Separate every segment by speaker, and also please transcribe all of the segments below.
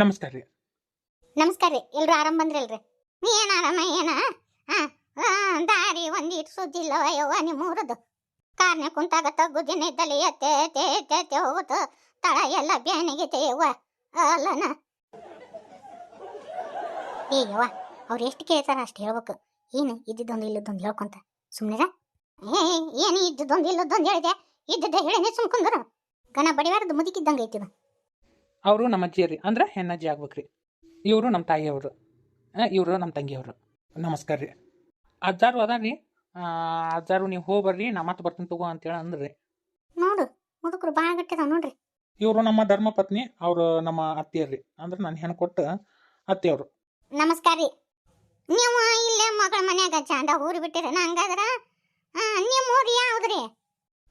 Speaker 1: ನಮಸ್ಕಾರ ರೀ.
Speaker 2: ನಮಸ್ಕಾರ ರೀ. ಎಲ್ರು ಆರಾಮ್ ಬಂದ್ರಲ್ರಿ? ನೀ ಏನ ಆರಾಮ ಏನ? ದಾರಿ ಒಂದಿಟ್ಟು ಸುದ್ದಿಲ್ಲ ಯವ್ವ ನಿಮ್ಮೂರದು. ಕಾರ್ನೆ ಕುಂತಾಗ ತಗ್ಗುದಿನ ಇದ್ದಲ್ಲಿ ಎತ್ತೆ ಎತ್ತೆ ಎತ್ತೆ ಎತ್ತೆ ಹೋಗುತ್ತ ತಳ ಎಲ್ಲ ಬ್ಯಾನಿಗೆ ಯವ್ವ ಅಲ್ಲನ. ಏ ಯವ್ವ, ಅವ್ರು ಎಷ್ಟು ಕೇಳ್ತಾರ ಅಷ್ಟು ಹೇಳ್ಬೇಕು. ಏನು ಇದ್ದಿದ್ದೊಂದು ಇಲ್ಲದೊಂದು ಹೇಳ್ಕೊಂತ ಸುಮ್ಮನಿರ. ಏನು ಇದ್ದದೊಂದು ಇಲ್ಲದೊಂದು ಹೇಳಿದೆ, ಇದ್ದದ್ದೇ ಹೇಳಿನೇ ಸುಮ್ಕೊಂಡ್ರು. ಗನ ಬಡಿವಾರದು ಮುದುಕಿದ್ದಂಗೆ ಐತಿದ.
Speaker 1: ಅವರು ನಮ್ಮ ಅಜ್ಜಿ ರೀ, ಅಂದ್ರೆ ಹೆಣ್ಣಜ್ಜಿ ಆಗ್ಬೇಕ್ರಿ. ಇವರು ನಮ್ಮ ತಾಯಿಯವರು, ಇವರು ನಮ್ಮ ತಂಗಿಯವರು. ನಮಸ್ಕಾರ ರೀ. ಅಜ್ಜಾರು ಅದ ರೀ. ಅಜ್ಜಾರು ನೀವು ಹೋಗಿ ಬರ್ರಿ, ನಾ ಮತ್ತೆ ಬರ್ತೀನಿ ತಗೋ ಅಂತೇಳಿ ಅಂದ್ರಿ.
Speaker 2: ನೋಡು ಮುದುಕರು ಭಾಳ ಗಟ್ಟಿದಾವ ನೋಡ್ರಿ.
Speaker 1: ಇವರು ನಮ್ಮ ಧರ್ಮಪತ್ನಿ, ಅವರು ನಮ್ಮ ಅತ್ತಿಯರ್ರಿ, ಅಂದ್ರೆ ನಾನು ಹೆಣ್ಣು ಕೊಟ್ಟ ಅತ್ತಿಯವರು.
Speaker 2: ನಮಸ್ಕಾರ ರೀ. ನೀವು ಇಲ್ಲೇ ಮಗಳ ಮನ್ಯಾಗ ಚಾಂದ ಊರಿ ಬಿಟ್ಟಿರ ಹಂಗಾದ್ರ? ನಿಮ್ಮ ಊರು ಯಾವ್ದ್ರಿ?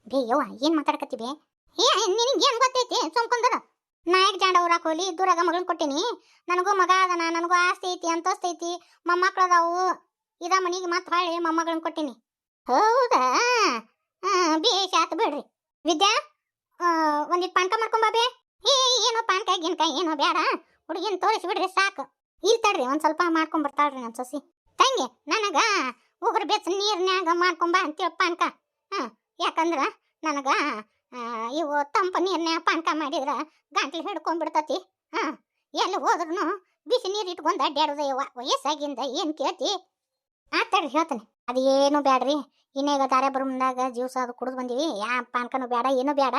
Speaker 2: ಬೇ ಯವ್ವ ಏನ್ ಮಾತಾಡಕತ್ತೀವಿ? ನಿನಗೇನು ಗೊತ್ತೈತಿ ಸುಮ್ಕೊಂಡ್ರ? ನಾಯಕ್ ಜಾಂಡ ಊರಾಕ ಹೋಲಿ ದೂರಾಗ ಮಗಳನ್ನ ಕೊಟ್ಟೇನಿ. ನನಗೂ ಮಗ ಅದನ, ನನಗೂ ಆಸ್ತಿ ಐತಿ ಅಂತಸ್ತಿ ಐತಿ, ಮೊಮ್ಮಕ್ಳು ಅದಾವು. ಇದ ಮನಿಗೆ ಮತ್ತೆ ಹೊಳ್ಳಿ ಮೊಮ್ಮಗಳನ್ನ ಕೊಟ್ಟೇನಿ. ಹೌದಾ? ಬೇಷ್ ಆತು ಬಿಡ್ರಿ. ವಿದ್ಯಾ, ಒಂದಿಟ್ಟು ಪಾನ್ಕ ಮಾಡ್ಕೊಂಬಾಬೆ. ಏನೋ ಪಾನ್ಕ ಗಿನ್ಕಾಯಿ ಏನೋ ಬೇಡ, ಹುಡುಗಿನ ತೋರಿಸಿ ಬಿಡ್ರಿ ಸಾಕು. ಇಲ್ಲಿ ತಡ್ರಿ ಒಂದು ಸ್ವಲ್ಪ ಮಾಡ್ಕೊಂಡ್ ಬರ್ತಾಳ್ರಿ ನನ್ನ ಸೊಸಿ. ತಂಗಿ ನನಗ ಉಗುರು ಬೆಚ್ಚ ನೀರ್ನ್ಯಾಗ ಮಾಡ್ಕೊಂಬ ಅಂತೇಳಿ ಪಾನ್ಕ. ಯಾಕಂದ್ರ ನನಗ ಇವು ತಂಪು ನೀರ್ನ್ಯಾಗ ಪಾನ್ಕ ಮಾಡಿದ್ರ ಗಂಟ್ಲು ಹಿಡ್ಕೊಂಡ್ಬಿಡ್ತತಿ. ಎಲ್ಲಿ ಹೋದ್ರೂ ಬಿಸಿ ನೀರು ಇಟ್ಕೊಂಡು ಅಡ್ಡಾಡೋದ ಯವ್ವ. ವಯಸ್ಸಾಗಿಂದ ಏನು ಕೇಳ್ತಿ? ಆತಡ್ರಿ ಹೇಳ್ತಾನೆ. ಅದೇನು ಬ್ಯಾಡ್ರಿ. ಇನ್ನೇಗ ದಾರೆ ಬರುಮ್ದಾಗ ಜ್ಯೂಸ್ ಅದು ಕುಡಿದು ಬಂದೀವಿ. ಯಾ ಪಾನ್ಕನು ಬೇಡ, ಏನು ಬೇಡ.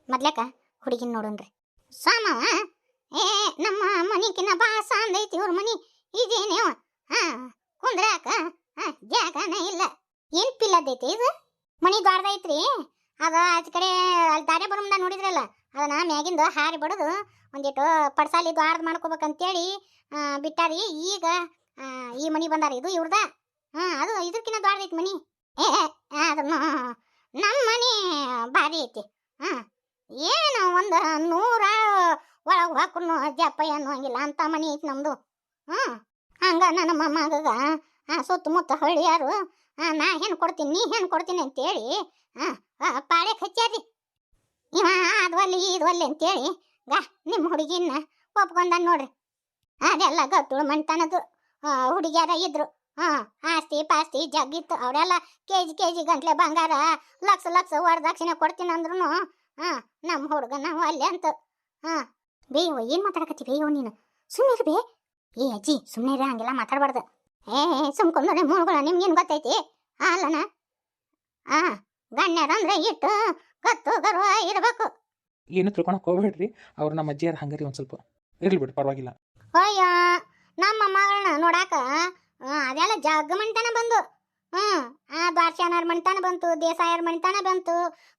Speaker 2: ಮೊದ್ಲಕ್ಕ ಹುಡುಗಿನ ನೋಡೋಣ್ರಿ. ಸಾಮವ ನಮ್ಮ ಮನಿಕಿನ ಭಾಳ ಸಾಂದ್ ಐತಿ ಇವ್ರ ಮನಿ. ಇದೇನೇವ ಕುಂದ್ರಾಕ ಜಾಗನ ಇಲ್ಲ. ಏನ್ ಪಿಲ್ಲದೈತಿ ಇದು? ಮನಿ ದೊಡ್ಡದೈತ್ರಿ. ಅದ ಆಚ ಕಡೆ ಅಲ್ಲಿ ದಾರೆ ಬರುಮ್ದ ನೋಡಿದ್ರಲ್ಲ, ಅದನ್ನ ಮ್ಯಾಗಿಂದ ಹಾರಿ ಬಡದು ಒಂದಿಟ್ಟು ಪಡ್ಸಾಲಿ ದ್ವಾರದ ಮಾಡ್ಕೋಬೇಕಂತೇಳಿ ಬಿಟ್ಟಾರಿ. ಈಗ ಈ ಮನಿ ಬಂದಾರ. ಇದು ಇವ್ರದ. ಅದು ಇದಕ್ಕಿನ್ನ ದೊಡ್ಡದೈತಿ ಮನಿ. ಅದನ್ನು ನಮ್ಮ ಮನಿ ಭಾರಿ ಐತಿ. ಏನು ಒಂದು 100 ಒಳಗೆ ಹಾಕೊಂಡು ಜಪ್ಪ ಅನ್ನೋಂಗಿಲ್ಲ ಅಂತ ಮನಿ ಐತಿ ನಮ್ದು. ಹಂಗ ನನ್ನ ಮೊಮ್ಮಗ ಸುತ್ತಮುತ್ತ ಹಳ್ಳಿಯಾರು ನಾ ಹೆಣ್ಣು ಕೊಡ್ತೀನಿ ನೀ ಹೆಣ್ಣು ಕೊಡ್ತೀನಿ ಅಂತೇಳಿ ಪಾಳೆ ಹಚ್ಚಾರಿ. ಇವ ಅದ್ವಲ್ಲಿ ಇದ್ವಲ್ಲಿ ಅಂತೇಳಿ ನಿಮ್ಮ ಹುಡುಗಿನ ಒಪ್ಕೊಂಡ ನೋಡ್ರಿ. ಅದೆಲ್ಲ ಗಟ್ಟುಳು ಮಣ್ತನದು ಹುಡುಗಿಯಾರ ಇದ್ರು. ಆಸ್ತಿ ಪಾಸ್ತಿ ಜಗ್ಗಿತ್ತು. ಅವರೆಲ್ಲ ಕೆಜಿ ಗಂಟ್ಲೆ ಬಂಗಾರ ಲಕ್ಷ ವರದಕ್ಷಿಣೆ ಕೊಡ್ತೀನಿ ಅಂದ್ರು ನಮ್ಮ ಹುಡುಗ ನಾವು ಅಲ್ಲೇ ಅಂತ. ಬೇಯವ ಏನ್ ಮಾತಾಡಕತ್ತಿ ಬೇಯವ ನೀನು? ಸುಮ್ಮನೆ ಬೇ. ಏ ಅಜ್ಜಿ ಸುಮ್ಮನೆ ಇರ, ಹಂಗೆಲ್ಲ ಮಾತಾಡಬಾರ್ದು. ಸುಮ್ಕೊಂಡ್ರೆ ಮೂಳುಗಳ ನಿಮ್ಗೇನು ಗೊತ್ತೈತಿ? ಅಲ್ಲನ ಗಣ್ಯರಂದ್ರೆ ಇಟ್ಟು ಗತ್ತು ಗರ್ವ ಇರಬೇಕು.
Speaker 1: ಏನು ತಿಳ್ಕೊಳಕ್ ಹೋಗ್ಬೇಡ್ರಿ. ಅವ್ರು ನಮ್ಮ ಅಜ್ಜಿಯಾರ ಹಂಗಾರಿ, ಒಂದು ಸ್ವಲ್ಪ ಇರ್ಲಿ ಬಿಡಿ, ಪರವಾಗಿಲ್ಲ.
Speaker 2: ಅಯ್ಯ ನಮ್ಮ ಮಗಳನ್ನ ನೋಡಾಕ ಅದೆಲ್ಲ ಜಗ್ಗ ಮಣಿತನ ಬಂದು. ದ್ವಾರಶಾನವ್ರ ಮಣಿತನ ಬಂತು, ದೇಸಾಯರ ಮಣಿತನ ಬಂತು,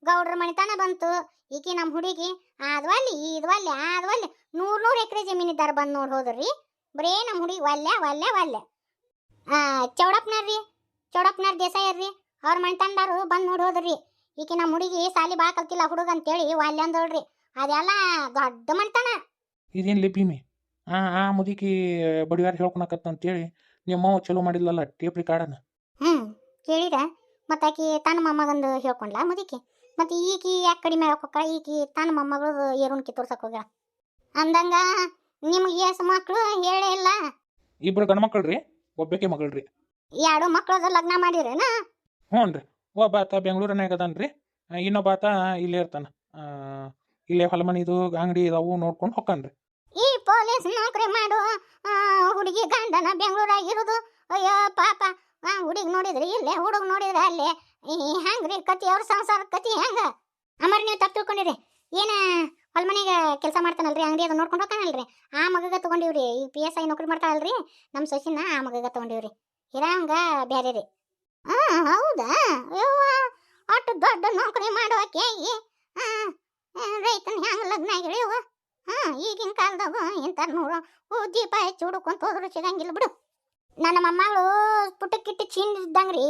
Speaker 2: ಗೌಡ್ರ ಮಣಿತನ ಬಂತು. ಈಕಿ ನಮ್ಮ ಹುಡುಗಿ ಅದ್ವಲ್ಲಿ ಇದ್ವಲ್ಲಿ ಆದ್ವಲ್ಲಿ 100 ಎಕರೆ ಜಮೀನಿದ್ದಾರ ಬಂದು ನೋಡಿ ಹೋದ್ರಿ. ಬರೇ ನಮ್ಮ ಹುಡುಗಿ ಒಲ್ಲೆ ಒಲ್ಲೆ ಒಲ್ಲೆ. ಚೌಡಪ್ಪನಾರ್ ದೇಸಾಯರ್ರಿ ಅವ್ರ ಮಣಿತನದಾರು ಬಂದು ನೋಡಿ ಹೋದ್ರಿ. ಈಕಿ ನಮ್ಮ ಹುಡುಗಿ ಸಾಲಿ ಭಾಳ ಕಲ್ತಿಲ್ಲ ಹುಡುಗ ಅಂತೇಳಿ ಒಲ್ಲೆ ಅಂದೋಳ್ರಿ. ಅದೆಲ್ಲ ದೊಡ್ಡ ಮಣಿತನ.
Speaker 1: ಇದೇನು ಲಿಪಿಮಿ ಮುದುಕಿ ಬಡಿವಾರ ಹೇಳ್ಕೊಳಕತ್ತ ಅಂತೇಳಿ ನಿಮ್ಮವ್ವ ಚಲೋ ಮಾಡಿಲ್ಲಲ್ಲ ಟೇಪ್ ರಿಕಾರ್ಡನ್ನ.
Speaker 2: ಕೇಳಿರ ಮತ್ತೆ ಆಕಿ ತನ್ನ ಮೊಮ್ಮಗಂದು ಹೇಳ್ಕೊಂಡ್ಲ ಮುದುಕಿ. ಮತ್ತೆ ಈಕಿ ಯಾಕೆ ಕಡಿಮೆ ಹೇಳ್ಕೊಕ್ಕ? ಈಕಿ ತನ್ನ ಮೊಮ್ಮಗಳು ಏರುಣ್ಕಿ ತೋರ್ಸಕ್ ಹೋಗ್ಯಾಳ ಅಂದಂಗ ನಿಮ್ಗೆ ಎಷ್ಟು ಮಕ್ಳು ಹೇಳೇ ಇಲ್ಲ?
Speaker 1: 2 ಗಂಡು ಮಕ್ಕಳ್ರಿ, ಒಬ್ಬಾಕೆ ಮಗಳ್ರಿ.
Speaker 2: 2 ಮಕ್ಳದ ಲಗ್ನ ಮಾಡಿರೇನ?
Speaker 1: ಹ್ಞೂ ರೀ. ಒಬ್ಬ ಆತ ಬೆಂಗಳೂರಿನಾಗ ಅದಾನ್ರಿ, ಇನ್ನೊಬ್ಬ ಆತ ಇಲ್ಲೇ ಇರ್ತಾನ. ಇಲ್ಲೇ ಹೊಲಮನಿದು ಅಂಗಡಿ ಇದಾವು ನೋಡ್ಕೊಂಡು ಹೊಕ್ಕನ್ರಿ.
Speaker 2: ಈ ಪೊಲೀಸ್ ನೌಕರಿ ಮಾಡು ಹುಡುಗಿ ಗಂಡನ ಬೆಂಗಳೂರಾಗಿರೋದು. ಅಯ್ಯೋ ಪಾಪ. ಹುಡುಗಿ ನೋಡಿದ್ರಿ ಇಲ್ಲೇ, ಹುಡುಗ ನೋಡಿದ್ರೆ ಅಲ್ಲೇ. ಹೆಂಗ್ರಿ ಕತಿ ಅವ್ರ ಸಂಸಾರ ಕತಿ ಹೆಂಗ? ಅಮರ್ ನೀವು ತಪ್ಪು ತಿಳ್ಕೊಂಡಿರಿ. ಏನ ಹೊಲ್ಮನೆಗೆ ಕೆಲಸ ಮಾಡ್ತಾನಲ್ರಿ, ಅಂಗಡಿ ಅದು ನೋಡ್ಕೊಂಡು ಹೋಗ್ತಾನಲ್ರಿ, ಆ ಮಗಗ ತಗೊಂಡಿವ್ರಿ. ಈ PSI ನೌಕರಿ ಮಾಡ್ತಾಳಲ್ರಿ ನಮ್ಮ ಸೊಸಿನ, ಆ ಮಗಗ ತಗೊಂಡಿವ್ರಿ. ಹಿರಂಗ ಬ್ಯಾರೆ ರೀ. ಹೌದಾ? ಯವ್ವ ಅಷ್ಟು ದೊಡ್ಡ ನೌಕರಿ ಮಾಡೋಕೆ ರೈತನ ಹೆಂಗ ಲಗ್ನ ಆಗಿಳಿಯವ? ಈಗಿನ ಕಾಲದಾಗ ಇಂಥ ನೋಡು ದೀಪ ಹೆಚ್ಚು ಹುಡುಕೊಂತ ಹೋದ್ರು ಸಿಗಂಗಿಲ್ಲ ಬಿಡು. ನನ್ನ ಮೊಮ್ಮಗಳು ಪುಟಕ್ಕಿಟ್ಟು ಚೀನಿದ್ದಂಗ್ರಿ.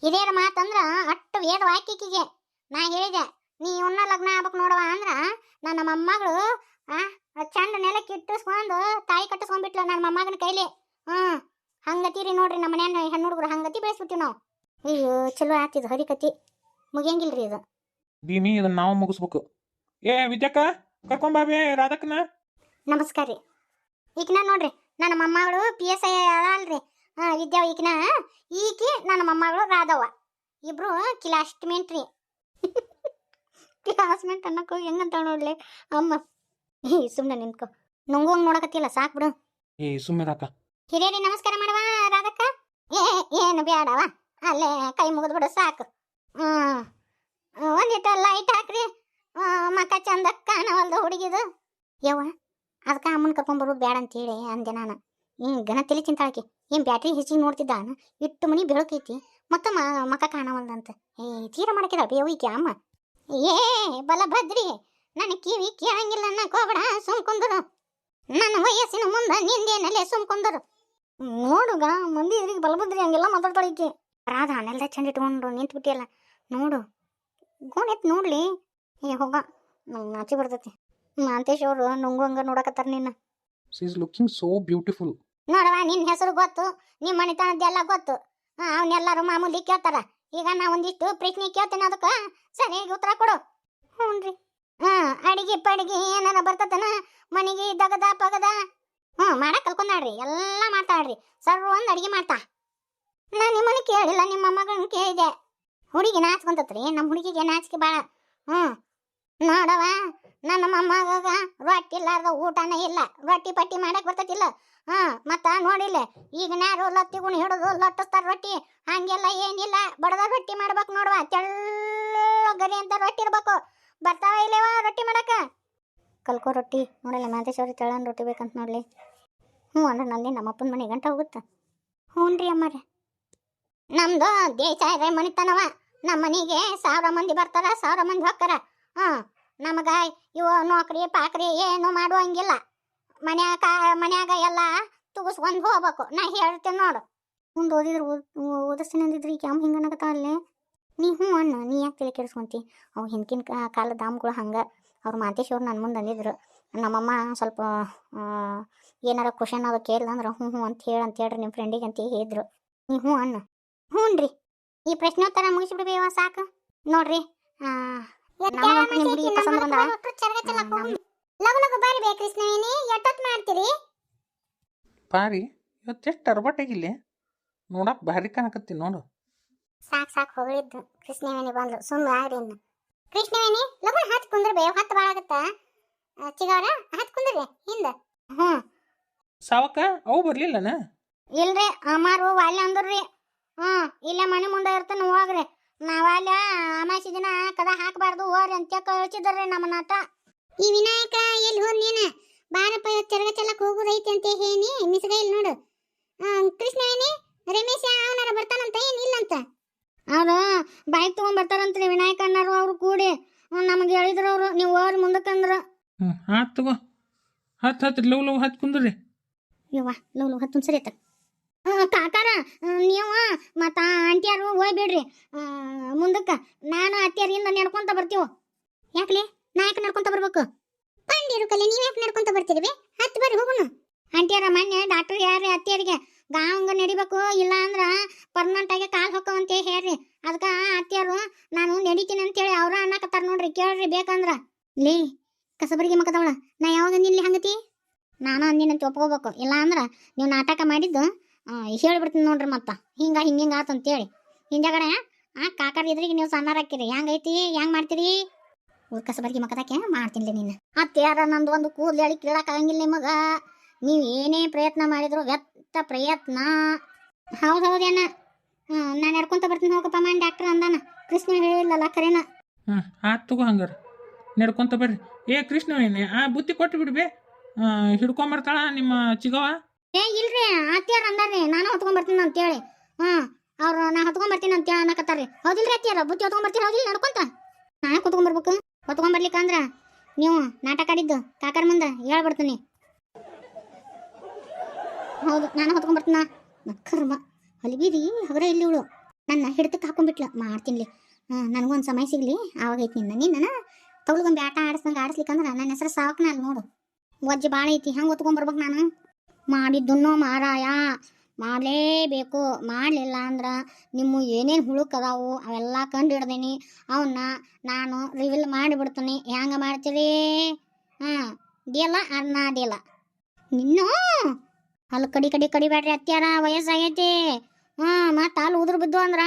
Speaker 2: ಹಿರಿಯರ ಮಾತಂದ್ರ ಅಷ್ಟು ವೇದ ವಾಕ್ಯಕಿಗೆ ನಾ ಹೇಳಿದೆ, ನೀ ಇವನ್ನ ಲಗ್ನ ಆಗ್ಬೇಕು ನೋಡವ ಅಂದ್ರ ನನ್ನ ಮೊಮ್ಮಗಳು ಚಂದ ನೆಲಕ್ಕೆ ಇಟ್ಟಿಸ್ಕೊಂಡು ತಾಯಿ ಕಟ್ಟಿಸ್ಕೊಂಡ್ಬಿಟ್ಲ ನನ್ನ ಮೊಮ್ಮಗನ ಕೈಲಿ. ಹಂಗತೀರಿ ನೋಡ್ರಿ ನಮ್ಮ ಮನ್ಯಾನ ಹೆಣ್ಣು ಹುಡುಗರು ಹಂಗತಿ ಬೆಳೆಸ್ಬಿಟ್ಟಿವಿ ನಾವು. ಅಯ್ಯೋ ಚಲೋ ಆತಿದ್ ಹರಿಕತಿ, ಮುಗಿಯಂಗಿಲ್ರಿ ಇದು.
Speaker 1: ಭೀಮಿ ಇದನ್ನ ನಾವು ಮುಗಿಸ್ಬೇಕು. ವಿದ್ಯಾಕ್ಕ ಕರ್ಕೊಂಬಾಬೆ ರಾಧಕ್ಕನ.
Speaker 2: ನಮಸ್ಕಾರ ರೀ. ಈಕಿನ ನೋಡ್ರಿ ನನ್ನ ಮೊಮ್ಮಗಳು PSI ಅಲ್ರಿ. ವಿದ್ಯಾ ಈಕಿ ನನ್ನ ಮೊಮ್ಮಗಳು ರಾಧವ್ವ. ಇಬ್ರು ಕ್ಲಾಸ್ಮೇಟ್ ರೀ. ಕ್ಲಾಸ್ಮೇಟ್ ಅನ್ನಕ್ಕೆ ಹೆಂಗಂತ ನೋಡ್ಲಿ ಅಮ್ಮ. ಸುಮ್ಮನೆ ನಿಂತ್ಕೊ, ನಂಗೊಂಗ್ ನೋಡಕತ್ತಿಲ್ಲ, ಸಾಕು ಬಿಡು.
Speaker 1: ಸುಮ್ಮಿರಾಕ.
Speaker 2: ಹಿರಿಯರಿ ನಮಸ್ಕಾರ ಮಾಡವ ರಾಧಕ್ಕ. ಏನು ಬೇಡವ, ಅಲ್ಲೇ ಕೈ ಮುಗಿದು ಬಿಡು ಸಾಕು. ಒಂದಿಟ್ಟು ಲೈಟ್ ಹಾಕ್ರಿ, ಮಕ್ಕ ಚಂದ ಕಾಣವಲ್ದು ಹುಡುಗಿದು. ಯವ್ವ ಅದಕ್ಕೆ ಅಮ್ಮನ ಕರ್ಕೊಂಬರೋದು ಬೇಡ ಅಂತೇಳಿ ಅಂದೆ ನಾನು. ಗಣ ತಲೆ ಚಿಂತಾಳಕಿ, ಏನು ಬ್ಯಾಟ್ರಿ ಹೆಚ್ಚಿಗೆ ನೋಡ್ತಿದ್ದ, ಇಟ್ಟು ಮನಿ ಬೆಳಕೈತಿ ಮತ್ತು ಮಕ್ಕ ಕಾಣವಲ್ದಂತ. ತೀರ ಮಾಡಕ್ಕಿದ ಬೇವಿಕೆ ಅಮ್ಮ. ಬಲ ಭದ್ರಿ, ನನ್ನ ಕಿವಿ ಕೇಳಂಗಿಲ್ಲ ಅನ್ನಕೋಬೇಡ, ಸುಮ್ಕೊಂದರು. ನನ್ನ ವಯಸ್ಸಿನ ಮುಂದೆ ನಿಂದೇನಲ್ಲೇ ಸುಮ್ಕೊಂದರು. ನೋಡುಗ ಮಂದಿ ಇದ್ರಿಗೆ ಬಲಭದ್ರಿ ಹಂಗೆಲ್ಲ ಮಾತಾಡ್ತಾಳಿಕೆ. ರಾಧ ನೆಲ್ದ ಚಂದ ಇಟ್ಕೊಂಡು ನಿಂತು ಬಿಟ್ಟಿಯಲ್ಲ, ನೋಡು ಗೋಣೆತ್ ನೋಡ್ಲಿ. ಹೋಗ, ನಂಗೆ ನಾಚಿ ಬರ್ತೈತಿ. ಮಾಂತೇಶ್ ಅವರು ನುಂಗುವಂಗ ನೋಡಕತ್ತಾರ ನಿನ್ನ.
Speaker 1: She is looking so beautiful.
Speaker 2: ನೋಡವ, ನಿನ್ನ ಹೆಸರು ಗೊತ್ತು, ನಿಮ್ಮ ಮನೆತನದ್ದೆಲ್ಲ ಗೊತ್ತು. ಅವನ್ನೆಲ್ಲರೂ ಮಾಮೂಲಿ ಕೇಳ್ತಾರ. ಈಗ ನಾ ಒಂದಿಷ್ಟು ಪ್ರಶ್ನೆ ಕೇಳ್ತೇನೆ, ಅದಕ್ಕೆ ಸರಿಯಾಗಿ ಉತ್ತರ ಕೊಡು. ಹ್ಞೂ. ಅಡಿಗೆ ಪಡಿಗೆ ಏನಾರ ಬರ್ತತನ ಮನೆಗೆ ದಗದ ಪಗದ? ಮಾಡಕ್ ಕಲ್ಕೊಂಡಾಡ್ರಿ, ಎಲ್ಲ ಮಾಡ್ತಾಳ್ರಿ. ಸರ್ವ ಒಂದು ಅಡಿಗೆ ಮಾಡ್ತಾ. ನಾ ನಿಮ್ಮನ್ನ ಕೇಳಿಲ್ಲ, ನಿಮ್ಮ ಮಗನ ಕೇಳಿದೆ. ಹುಡುಗಿ ನಾಚ್ಕೊಂತತ್ರಿ, ನಮ್ಮ ಹುಡುಗಿಗೆ ನಾಚಿಕೆ ಭಾಳ. ನೋಡವ, ನನ್ನ ಮೊಮ್ಮಗ ರೊಟ್ಟಿ ಇಲ್ಲಾರ್ದ ಊಟನೇ ಇಲ್ಲ. ರೊಟ್ಟಿ ಪಟ್ಟಿ ಮಾಡಕ್ ಬರ್ತತಿಲ್ಲ. ಮತ್ತ ನೋಡಿಲ್ಲ, ಈಗ ಯಾರು ಲತ್ತಿಗುಣ ಹಿಡಿದು ಲಟ್ಟಿಸ್ತಾರ ರೊಟ್ಟಿ, ಹಂಗೆಲ್ಲ ಏನಿಲ್ಲ. ಬಡದ ರೊಟ್ಟಿ ಮಾಡ್ಬೇಕು ನೋಡುವ, ತೆಳ್ಳಗರಿ ಅಂತ ರೊಟ್ಟಿ ಇರ್ಬೇಕು. ಬರ್ತಾವ ಇಲ್ಲವ ರೊಟ್ಟಿ ಮಾಡಕ? ಕಲ್ಕೋ ರೊಟ್ಟಿ. ನೋಡಿಲ್ಲ ಮಾಂತೇಶ್ವರಿ ತೆಳ್ಳನ್ ರೊಟ್ಟಿ ಬೇಕಂತ ನೋಡ್ಲಿ. ಅಂದ್ರೆ ನಲ್ಲಿ ನಮ್ಮ ಅಪ್ಪನ ಮನೆ ಗಂಟ ಹೋಗುತ್ತ. ಹ್ಞೂ ರೀ ಅಮ್ಮಾರೆ, ನಮ್ದು ದೇಶ ಇದೆ ಮನಿತನವ. ನಮ್ಮ ಮನೆಗೆ 1000 ಮಂದಿ ಬರ್ತಾರ, 1000 ಮಂದಿ ಹೋಗ್ತಾರ. ನಮಗ ಇವು ನೌಕರಿ ಪಾಕ್ರಿ ಏನು ಮಾಡುವಂಗಿಲ್ಲ. ಮನ್ಯಾಗ ಎಲ್ಲ ತುಗಿಸ್ಕೊಂಡು ಹೋಗ್ಬೇಕು. ನಾ ಹೇಳ್ತೇನೆ ನೋಡು. ಮುಂದೆ ಓದಿಸ್ತೀನಿ ಅಂದಿದ್ರಿ, ಈಗ ಹಿಂಗೆ ಅನ್ನಕತ್ತಾಳಲ್ಲೇ. ನೀ ಹ್ಞೂ ಅಣ್ಣ, ನೀ ಯಾಕೆ ತಲೆ ಕೆಡಿಸ್ಕೊಂತಿ? ಅವು ಹಿಂದಿನ ಕಾಲದ ದಾಮ್ಗಳು ಹಂಗೆ. ಅವ್ರು ಮಾಂತೇಶ್ವ್ರು ನನ್ನ ಮುಂದೆ ಅಂದಿದ್ರು. ನಮ್ಮಮ್ಮ ಸ್ವಲ್ಪ ಏನಾರ ಕ್ವಶನ್ ಅದು ಕೇಳಿದಂದ್ರೆ ಹ್ಞೂ ಅಂತ ಹೇಳ್ರಿ ನಿಮ್ಮ ಫ್ರೆಂಡಿಗೆ ಅಂತ ಹೇಳಿದ್ರು. ನೀ ಹ್ಞೂ ಅಣ್ಣ. ಹ್ಞೂ ರೀ, ಈ ಪ್ರಶ್ನೋತ್ತರ ಮುಗಿಸ್ಬಿಡ್ಬೇವ ಸಾಕು. ನೋಡ್ರಿ,
Speaker 1: ಪಾರಿ ಇವತ್ತೆಷ್ಟು ಅರ್ಬಟ್ಟಾಗಿಲ್ಲ, ನೋಡಕ್ ಭಾರಿ ಕಾಣಕತ್ತಿ ನೋಡು.
Speaker 2: ಸಾಕು ಹೋಗಿದ್ದು. ಕೃಷ್ಣವೇಣಿ ಬಂದ್ಲು, ಸುಮ್ಮನೆ ಆಗ್ರಿ. ಇನ್ನು ಕೃಷ್ಣವೇಣಿ ಲಗು ಹತ್ತು ಕುಂದ್ರಬೇ, ಹತ್ತು ಭಾಳ ಆಗತ್ತ. ಚಿಗವ್ರ ಹತ್ತು ಕುಂದ್ರಿ ಹಿಂದ.
Speaker 1: ಸಾವಕ ಅವು ಬರ್ಲಿಲ್ಲನ?
Speaker 2: ಇಲ್ರಿ, ಅಮ್ಮಾರು ವಾಲ್ಯ ಅಂದ್ರಿ. ಇಲ್ಲೇ ಮನೆ ಮುಂದೆ ಇರ್ತಾನೆ, ಹೋಗ್ರಿ. ನಾವಾಲ್ಯ ಅಮಾಸಿ ದಿನ ಕದ ಹಾಕಬಾರ್ದು ಹೋರಿ ಅಂತ ಕಳ್ಸಿದ್ರಿ ನಮ್ಮ ನಾಟ. ಈ ವಿನಾಯಕ ಎಲ್ಲಿ ಹೋದ್ ನೀನ? ಬಾರಪ್ಪ ಚರಗ ಚಲಕ್ ಹೋಗುದೈತಿ ಅಂತ ಹೇನಿ ಮಿಸ್ಗ ಇಲ್ಲಿ ನೋಡು. ಕೃಷ್ಣವೇಣಿ ರಮೇಶ ಅವನಾರ ಬರ್ತಾನಂತ ಏನಿಲ್ಲಂತ. ಅವ್ರು ಬೈಕ್ ತಗೊಂಡ್ ಬರ್ತಾರಂತ್ರಿ ವಿನಾಯಕ ಅಣ್ಣಾರು. ಅವ್ರು ಕೂಡಿ ನಮಗೆ ಹೇಳಿದ್ರು ಅವರು, ನೀವು ಹೋರಿ ಮುಂದಕ್ಕಂದ್ರ.
Speaker 1: ಆತ್ ತಗೋ, ಹತ್ತು ಲವ್ ಹತ್ತು ಕುಂದ್ರಿ.
Speaker 2: ಯವ್ವ ಲವ್ ಹತ್ತು ಸರಿ ಆಯ್ತ. ಕಾಕಾರ ನೀವು ಮತ್ತ ಆಂಟಿಯಾರು ಹೋಗ್ಬೇಡ್ರಿ ಮುಂದಕ್ಕೆ. ನಾನು ಅತ್ತಿಯಾರಿಂದ ನಡ್ಕೊಂತ ಬರ್ತೀವ. ಯಾಕಲೆ ನಾ ಯಾಕೆ ನಡ್ಕೊಂತ ಬರ್ಬೇಕು? ಪಂಡಿರು ಕಲೆ ನೀವು ಯಾಕೆ ನಡ್ಕೊಂತ ಬರ್ತೀರಿ? ಹತ್ತು ಬರ್ರಿ ಹೋಗೋಣ. ಆಂಟಿಯಾರ ಮೊನ್ನೆ ಡಾಕ್ಟರ್ ಯಾರ್ರಿ ಅತ್ತಿಯರಿಗೆ ಗಾವಂಗ ನಡಿಬೇಕು, ಇಲ್ಲ ಅಂದ್ರ ಪರ್ಮನೆಂಟ್ ಆಗಿ ಕಾಲ್ ಹೊಕ್ಕವಂತ ಹೇಳ್ರಿ. ಅದಕ್ಕೆ ಅತ್ತಿಯರು ನಾನು ನಡಿತೀನಿ ಅಂತೇಳಿ ಅವ್ರ ಅನ್ನಕತ್ತಾರ ನೋಡ್ರಿ. ಕೇಳ್ರಿ ಬೇಕಂದ್ರ. ಲೇ ಕಸಬರಿಗೆ ಮಕ್ಕದವಳ, ನಾ ಯಾವಾಗ ಅಂದಿನ್ಲಿ ಹಂಗತಿ? ನಾನು ಅಂದಿನಂತ ಒಪ್ಕೋಬೇಕು. ಇಲ್ಲ ಅಂದ್ರ ನೀವು ನಾಟಕ ಮಾಡಿದ್ದು ಹೇಳ್ಬಿಡ್ತೀನಿ ನೋಡ್ರಿ. ಮತ್ತ ಹಿಂಗ ಆತಂತೇಳಿ ಹಿಂದಗಡೆ ಕಾಕರ್ ಇದ್ರಿಗೆ ನೀವು ಸಣ್ಣಾರ ಹಾಕಿರಿ. ಹೆಂಗೈತಿ, ಹೆಂಗ್ ಮಾಡ್ತೀರಿ? ಕಸಬರಿಗೆ ಮಕ್ಕದಾಕೆ ಮಾಡ್ತೀನಿ ನಿನ್ನ. ಅತ್ತೆಯಾರ ನಂದು ಒಂದು ಕೂದಲು ಹೇಳಿ ಕೇಳಕ್ ಆಗಂಗಿಲ್ಲ ನಿಮಗ. ನೀವು ಏನೇ ಪ್ರಯತ್ನ ಮಾಡಿದ್ರು ವ್ಯರ್ಥ ಪ್ರಯತ್ನ. ಹೌದೇನ? ನಾನು ನಡ್ಕೊಂತ ಬರ್ತೀನಿ ಹೋಗಪ್ಪ ಮನ್ ಡಾಕ್ಟರ್ ಅಂದಾನ. ಕೃಷ್ಣ ಹೇಳಿಲ್ಲಲ್ಲ ಖರೇನ.
Speaker 1: ಆತ್ ತಗೋ ಹಂಗಾರ ನಡ್ಕೊಂತ ಬರ್ರಿ. ಕೃಷ್ಣವೇಣಿ ಬುತ್ತಿ ಕೊಟ್ಟು ಬಿಡ್ಬೇ, ಹಿಡ್ಕೊಂಬರ್ತಾಳ ನಿಮ್ಮ ಚಿಗವ.
Speaker 2: ಇಲ್ರಿ, ಅತ್ತಿಯಾರ ಅಂದಾರ್ರಿ ನಾನು ಹೊತ್ಕೊಂಡ್ ಬರ್ತೀನಿ ಅಂತೇಳಿ. ಅವ್ರು ನಾ ಹೊತ್ಕೊಂಡ್ ಬರ್ತೀನಿ ಅಂತ ಅನ್ನಕತ್ತಾರ್ರಿ. ಹೌದಿಲ್ರಿ ಅತ್ತಿಯಾರ? ಬುತ್ತಿ ಹೊತ್ಕೊಂಡ್ ಬರ್ತೀರಿ ಹೌದಿಲ್ಲ? ನಡ್ಕೊಂತ ನಾ ಹೊತ್ಕೊಂಡ್ ಬರ್ಬೇಕು. ಹೊತ್ಕೊಂಡ್ ಬರ್ಲಿಕ್ಕಂದ್ರ ನೀವು ನಾಟಕ ಆಡಿದ್ದು ಕಾಕರ್ ಮುಂದೆ ಹೇಳ್ಬಿಡ್ತೀನಿ. ಹೌದು, ನಾನು ಹೊತ್ಕೊಂಡ್ ಬರ್ತೀನ. ಕರ್ಮ ಹೊಲಿಗಿರಿ ಹಗರ ಇಲ್ಲಿ ಇವಳು ನನ್ನ ಹಿಡ್ತಕ್ಕೆ ಹಾಕೊಂಡ್ಬಿಟ್ಲ. ಮಾಡ್ತೀನಿ. ನನಗೊಂದು ಸಮಯ ಸಿಗ್ಲಿ ಆವಾಗೈತಿ. ನಿನ್ನ ತಗೊಳ್ಗೊಂಬಿ ಆಟ ಆಡಿಸ್ದಂಗೆ ಆಡಿಸ್ಲಿಕ್ಕಂದ್ರ ನನ್ನ ಹೆಸರು ಸಾವಕ್ನ ಅಲ್ಲಿ ನೋಡು. ವಜ್ಜೆ ಭಾಳ ಐತಿ, ಹಂಗೆ ಹೊತ್ಕೊಂಡ್ಬರ್ಬೇಕು ನಾನು. ಮಾಡಿದ್ದುನ್ನೋ ಮಾರಾಯ ಮಾಡಲೇಬೇಕು. ಮಾಡಲಿಲ್ಲ ಅಂದ್ರೆ ನಿಮ್ಮ ಏನೇನು ಹುಳುಕದಾವು ಅವೆಲ್ಲ ಕಂಡು ಹಿಡ್ದೀನಿ. ಅವನ್ನ ನಾನು ರಿವೀಲ್ ಮಾಡಿಬಿಡ್ತೀನಿ. ಹೆಂಗೆ ಮಾಡ್ತೀರಿ? ಡಿಯಲ್ಲ ಅನ್ನ ಡಿಯಲ್ಲ ನಿನ್ನೂ ಅಲ್ಲಿ ಕಡಿಬೇಡ್ರಿ ಅತ್ಯಾರ ವಯಸ್ಸಾಗೈತಿ ಮತ್ತ ಅಲ್ಲಿ ಉದುರು ಬಿದ್ದು ಅಂದ್ರ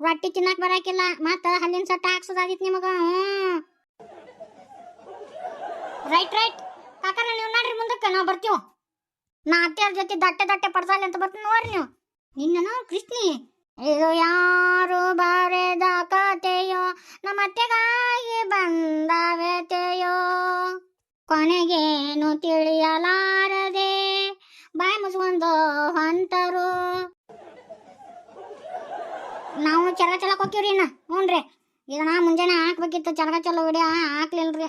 Speaker 2: ರೊಟ್ಟಿ ತಿನ್ನಕ್ ಬರಾಕಿಲ್ಲ ಮತ್ತ ಹಲ್ಲಿನ ಸಟ್ಟ ಹಾಕ್ಸೋದಾದಿತ್ತು ನಿಮಗ ರೈಟ್ ಕಾಕಾರ ನೀವು ನೋಡ್ರಿ ಮುಂದಕ್ಕೆ ನಾವು ಬರ್ತೀವಿ ನಾ ಅತ್ಯಾರ ಜೊತೆ ದಟ್ಟೆ ಪಡ್ಸಾಲಿ ಅಂತ ಬರ್ತೀನಿ ನೋಡ್ರಿ ನೀವು ನಿನ್ನನು ಕೃಷ್ಣಿ ಇದು ಯಾರು ಬರೆದ ಕತೆಯೋ ನಮ್ಮ ಅತ್ತೆಗಾಗಿ ಬಂದ ವ್ಯತೆಯೋ ಕೊನೆಗೇನು ತಿಳಿಯಲಾರದೆ ಬಾಯಿ ಮುಚ್ಕೊಂಡು ಹೊಂಟರು ನಾವು ಚಲಕ್ ಹೋಗ್ತೀವ್ರಿ ಇನ್ನ ಹ್ಞೂನ್ರಿ ಇದನ್ನ ಮುಂಜಾನೆ ಹಾಕ್ಬೇಕಿತ್ತು ಚಲೋ ವಿಡಿಯೋ ಹಾಕ್ಲಿಲ್ರಿ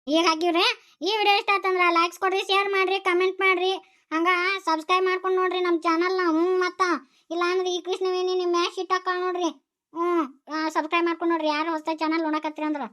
Speaker 2: ಈಗ ಹಾಕಿವ್ರಿ ಈ ವಿಡಿಯೋ ಇಷ್ಟ ಆತಂದ್ರೆ ಲೈಕ್ಸ್ ಕೊಡ್ರಿ ಶೇರ್ ಮಾಡ್ರಿ ಕಮೆಂಟ್ ಮಾಡ್ರಿ ಹಂಗ ಸಬ್ಸ್ಕ್ರೈಬ್ ಮಾಡ್ಕೊಂಡು ನೋಡ್ರಿ ನಮ್ಮ ಚಾನಲ್ನ ಮತ್ತ ಇಲ್ಲ ಅಂದ್ರೆ ಈ ಕೃಷ್ಣವೇಣಿ ನಿಮ್ಮ ಮ್ಯಾಶ್ ಇಟ್ಟಾಕ ನೋಡ್ರಿ ಸಬ್ಸ್ಕ್ರೈಬ್ ಮಾಡ್ಕೊಂಡು ನೋಡ್ರಿ ಯಾರು ಹೊಸ ಚಾನಲ್ ನೋಡಕತ್ತೀರಿ ಅಂದ್ರೆ